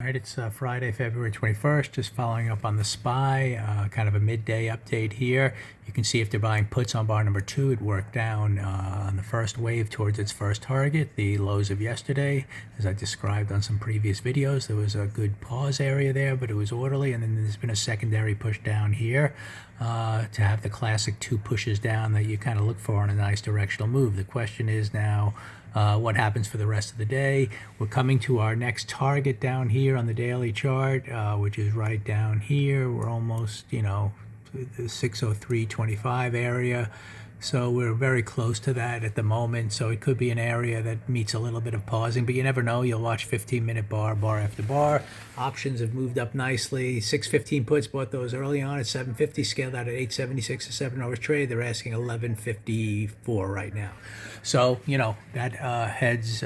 All right, it's Friday, February 21st, just following up on the SPY, kind of a midday update here. You can see if they're buying puts on bar number 2, it worked down on the first wave towards its first target, the lows of yesterday. As I described on some previous videos, there was a good pause area there, but it was orderly, and then there's been a secondary push down here to have the classic 2 pushes down that you kind of look for in a nice directional move. The question is now, what happens for the rest of the day? We're coming to our next target down here on the daily chart, which is right down here. We're almost, to the 603.25 area. So we're very close to that at the moment. So it could be an area that meets a little bit of pausing, but you never know. You'll watch 15-minute bar after bar. Options have moved up nicely. 615 puts, bought those early on at 750, scaled out at 876 a 7 hours trade. They're asking 1154 right now. So, that heads,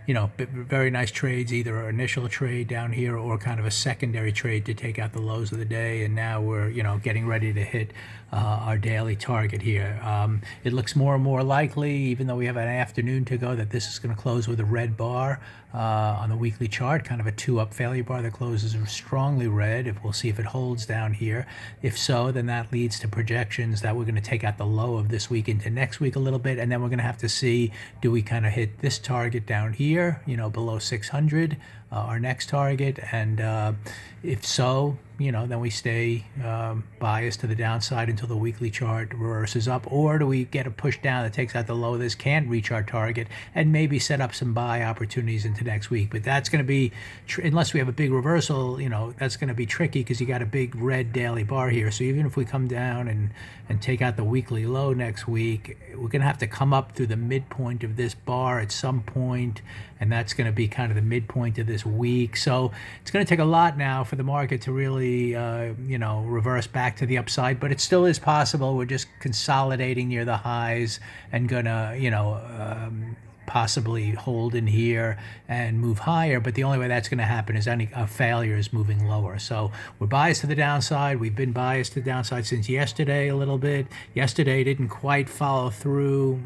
very nice trades, either an initial trade down here or kind of a secondary trade to take out the lows of the day. And now we're, getting ready to hit our daily target here. It looks more and more likely, even though we have an afternoon to go, that this is going to close with a red bar on the weekly chart, kind of a 2-up failure bar that closes strongly red. We'll see if it holds down here. If so, then that leads to projections that we're going to take out the low of this week into next week a little bit, and then we're going to have to see, do we kind of hit this target down here, below 600, our next target, and if so, then we stay biased to the downside until the weekly chart reverses up, or do we get a push down that takes out the low of this, can't reach our target, and maybe set up some buy opportunities into next week. But that's going to be, unless we have a big reversal, that's going to be tricky because you got a big red daily bar here. So even if we come down and take out the weekly low next week, we're going to have to come up through the midpoint of this bar at some point, and that's going to be kind of the midpoint of this week. So it's going to take a lot now for the market to really reverse back to the upside, but it still is possible. We're just consolidating near the highs and gonna possibly hold in here and move higher, but the only way that's going to happen is any failure is moving lower. So we're biased to the downside. We've been biased to the downside since yesterday a little bit. Yesterday didn't quite follow through,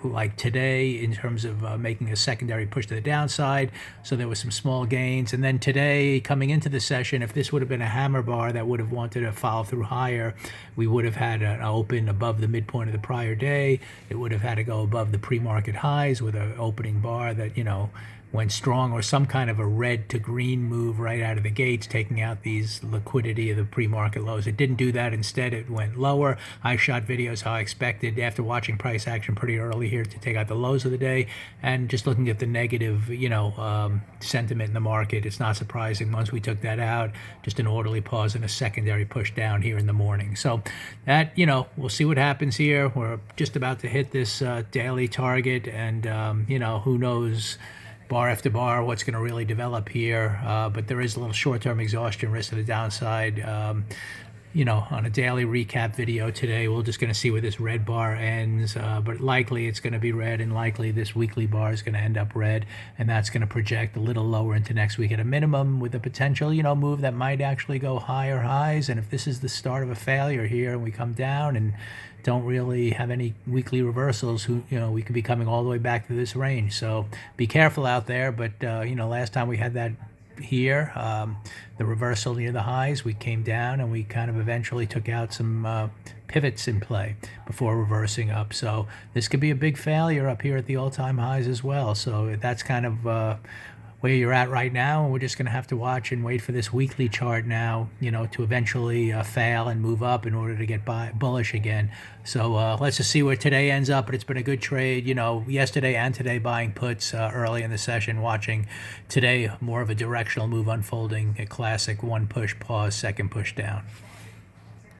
like today, in terms of making a secondary push to the downside. So there was some small gains, and then today, coming into the session, if this would have been a hammer bar that would have wanted to follow through higher, we would have had an open above the midpoint of the prior day. It would have had to go above the pre-market highs with an opening bar that went strong, or some kind of a red to green move right out of the gates, taking out these liquidity of the pre-market lows. It didn't do that. Instead, it went lower. I shot videos how I expected after watching price action pretty early here to take out the lows of the day, and just looking at the negative sentiment in the market, it's not surprising once we took that out, just an orderly pause and a secondary push down here in the morning. So that, we'll see what happens here. We're just about to hit this daily target, and who knows, bar after bar, what's going to really develop here. But there is a little short-term exhaustion risk to the downside. On a daily recap video today, we're just going to see where this red bar ends. But likely it's going to be red, and likely this weekly bar is going to end up red. And that's going to project a little lower into next week at a minimum, with a potential, move that might actually go higher highs. And if this is the start of a failure here and we come down and don't really have any weekly reversals, we could be coming all the way back to this range. So be careful out there. But last time we had that here, the reversal near the highs, we came down and we kind of eventually took out some pivots in play before reversing up. So this could be a big failure up here at the all-time highs as well. So that's kind of where you're at right now, and we're just going to have to watch and wait for this weekly chart now, to eventually fail and move up in order to get bullish again. So let's just see where today ends up. But it's been a good trade, yesterday and today, buying puts early in the session, watching today more of a directional move unfolding, a classic 1 push, pause, 2nd push down.